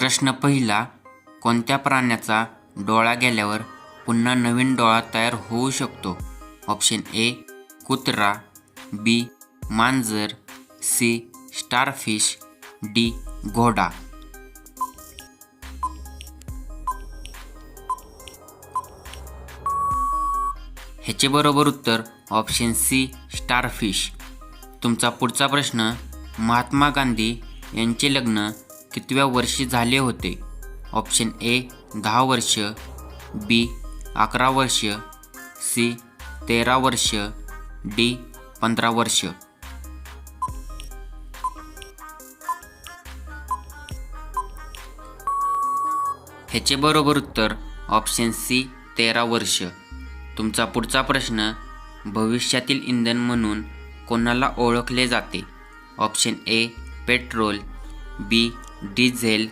प्रश्न पहिला, कोणत्या प्राण्याचा डोळा गेल्यावर पुन्हा नवीन डोळा तयार होऊ शकतो? ऑप्शन ए कुत्रा, बी मांजर, सी स्टारफिश, डी घोडा. ह्याचे बरोबर उत्तर ऑप्शन सी स्टारफिश. तुमचा पुढचा प्रश्न, महात्मा गांधी यांचे लग्न कितव्या वर्षी झाले होते? ऑप्शन ए 10 वर्ष, बी 11 वर्ष, सी 13 वर्ष, डी 15 वर्ष. ह्याचे बरोबर उत्तर ऑप्शन सी 13 वर्ष. तुमचा पुढचा प्रश्न, भविष्यातील इंधन म्हणून कोणाला ओळखले जाते? Option A petrol, B diesel,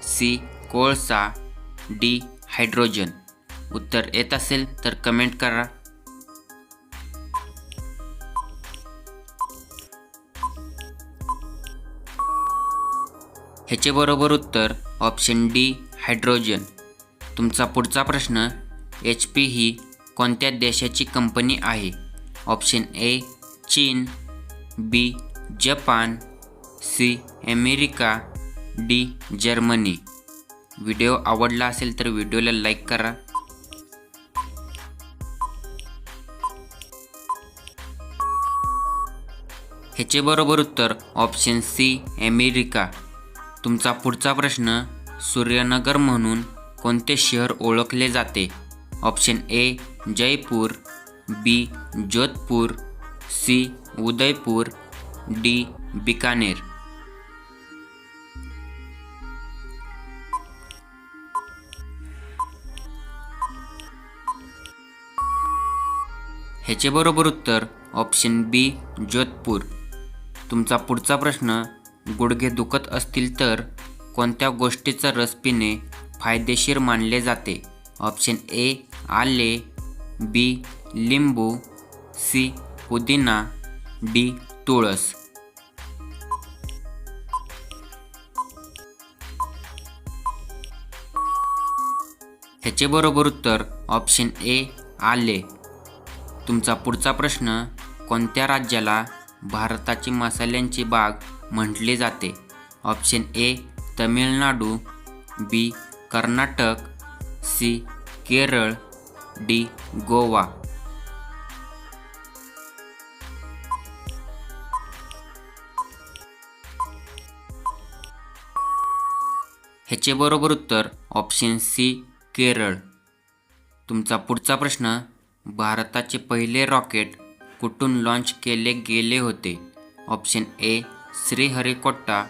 C कोळसा, डी हायड्रोजन. उत्तर येत असेल तर कमेंट करा. ह्याचे बरोबर उत्तर ऑप्शन डी हायड्रोजन. तुमचा पुढचा प्रश्न, HP ही कोणत्या देशाची कंपनी आहे? Option A China, B Japan, C America, D Germany. Video आवडला असेल तर व्हिडिओला लाईक करा. ह्याचे बरोबर उत्तर ऑप्शन सी अमेरिका. तुमचा पुढचा प्रश्न, सूर्यनगर म्हणून कोणते शहर ओळखले जाते? Option A Jaipur, B Jodhpur, C Udaipur, D Bikaner. ह्याचे बरोबर उत्तर ऑप्शन बी जोधपूर. तुमचा पुढचा प्रश्न, गुडघे दुखत असतील तर कोणत्या गोष्टीचा रस पिणे फायदेशीर मानले जाते? ऑप्शन ए आले, बी लिंबू, सी पुदिना, डी तुळस. ह्याचे बरोबर उत्तर ऑप्शन ए आले. तुमचा पुढचा प्रश्न, कोणत्या राज्याला भारताची मसाल्यांची बाग म्हटले जाते? Option A Tamil Nadu, B Karnataka, C Kerala, D Goa. ह्याचे बरोबर उत्तर ऑप्शन सी केरळ. तुमचा पुढचा प्रश्न, भारताचे पहिले रॉकेट कुठून लॉन्च केले गेले होते? Option A Sriharikota,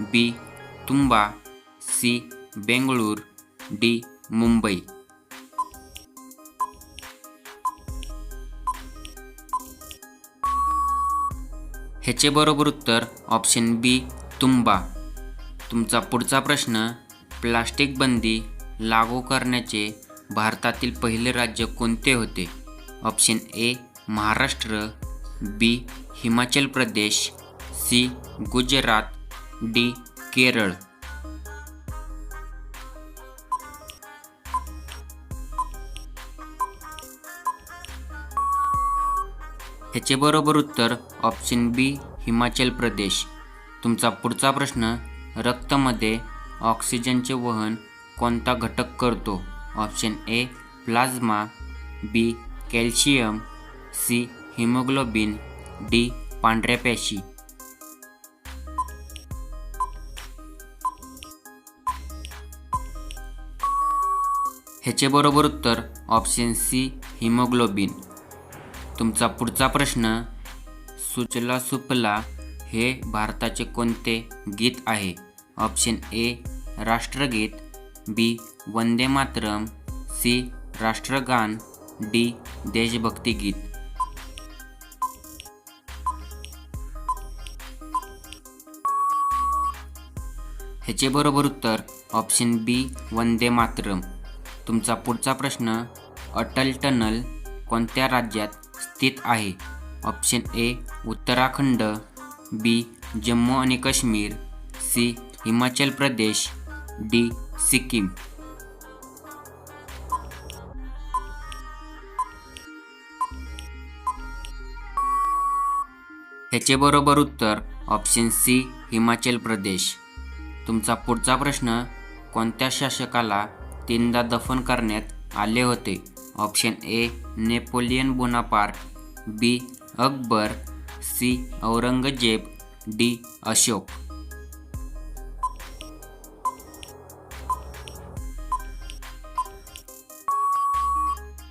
B Thumba, C Bengaluru, D Mumbai. ह्याचे बरोबर उत्तर ऑप्शन बी तुंबा. तुमचा पुढचा प्रश्न, प्लास्टिक बंदी लागू करण्याचे भारतातील पहिले राज्य कोणते होते? Option A Maharashtra, B Himachal Pradesh, C Gujarat, D Kerala. ह्याचे बरोबर उत्तर ऑप्शन बी हिमाचल प्रदेश. तुमचा पुढचा प्रश्न, रक्तामध्ये ऑक्सिजनचे वहन कोणता घटक करतो? Option A plasma, B calcium, C haemoglobin, D पांढऱ्या पेशी. ह्याचे बरोबर उत्तर ऑप्शन सी हिमोग्लोबिन. तुमचा पुढचा प्रश्न, सुजला सुफला हे भारताचे कोणते गीत आहे? ऑप्शन ए राष्ट्रगीत, बी वंदे मातरम, सी राष्ट्रगान, डी देशभक्ती गीत. ह्याचे बरोबर उत्तर ऑप्शन बी वंदे मातरम. तुमचा पुढचा प्रश्न, अटल टनल कोणत्या राज्यात स्थित आहे? ऑप्शन ए उत्तराखंड, बी जम्मू आणि काश्मीर, सी हिमाचल प्रदेश, डी सिक्कीम. ह्याचे बरोबर उत्तर ऑप्शन सी हिमाचल प्रदेश. तुमचा पुढचा प्रश्न, कोणत्या शासकाला तीनदा दफन करण्यात आले होते? Option A Napoleon Bonaparte, B Akbar, C Aurangzeb, D Ashoka.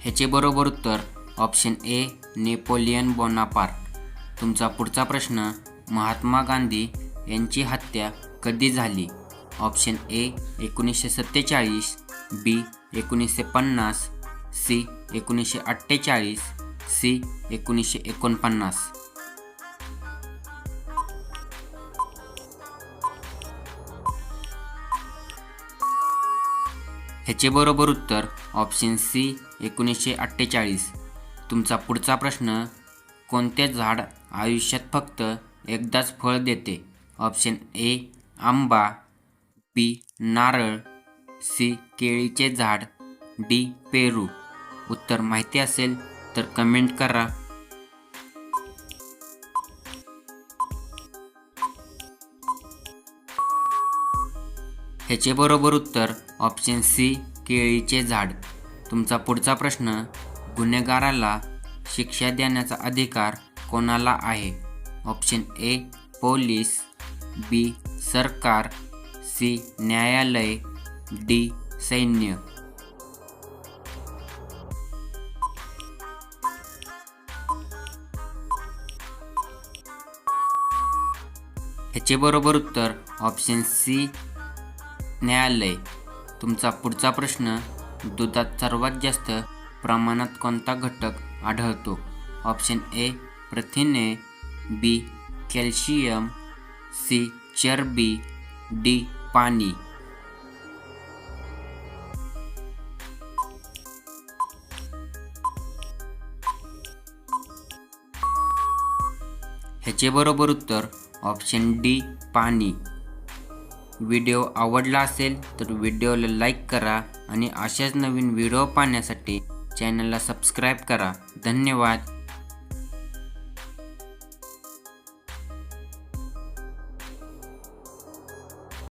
ह्याचे बरोबर उत्तर ऑप्शन ए नेपोलियन बोनापार्ट. तुमचा पुढचा प्रश्न, महात्मा गांधी यांची हत्या कधी झाली? Option A 1947, B 1950, C 1948, C 1949. ह्याचे बरोबर उत्तर ऑप्शन सी 1948. तुमचा पुढचा प्रश्न, कोणते झाड आयुष्यात फक्त एकदाच फळ देते? ऑप्शन ए आंबा, बी नारळ, सी केळीचे झाड, डी पेरू. उत्तर माहिती असेल तर कमेंट करा. ह्याचे बरोबर उत्तर ऑप्शन सी केळीचे झाड. तुमचा पुढचा प्रश्न, गुन्हेगाराला शिक्षा देण्याचा अधिकार कोणाला आहे? ऑप्शन ए पोलीस, बी सरकार, सी न्यायालय, डी सैन्य. ह्याचे बरोबर उत्तर ऑप्शन सी न्यायालय. तुमचा पुढचा प्रश्न, दुधात सर्वात जास्त प्रमाणात कोणता घटक आढळतो? ऑप्शन ए प्रथिने, बी कॅल्शियम, सी चरबी, डी पाणी. ह्याचे बरोबर उत्तर ऑप्शन डी पाणी. व्हिडिओ आवडला असेल तर व्हिडिओला लाईक करा आणि अशाच नवीन व्हिडिओ पाहण्यासाठी चॅनलला सबस्क्राईब करा. धन्यवाद.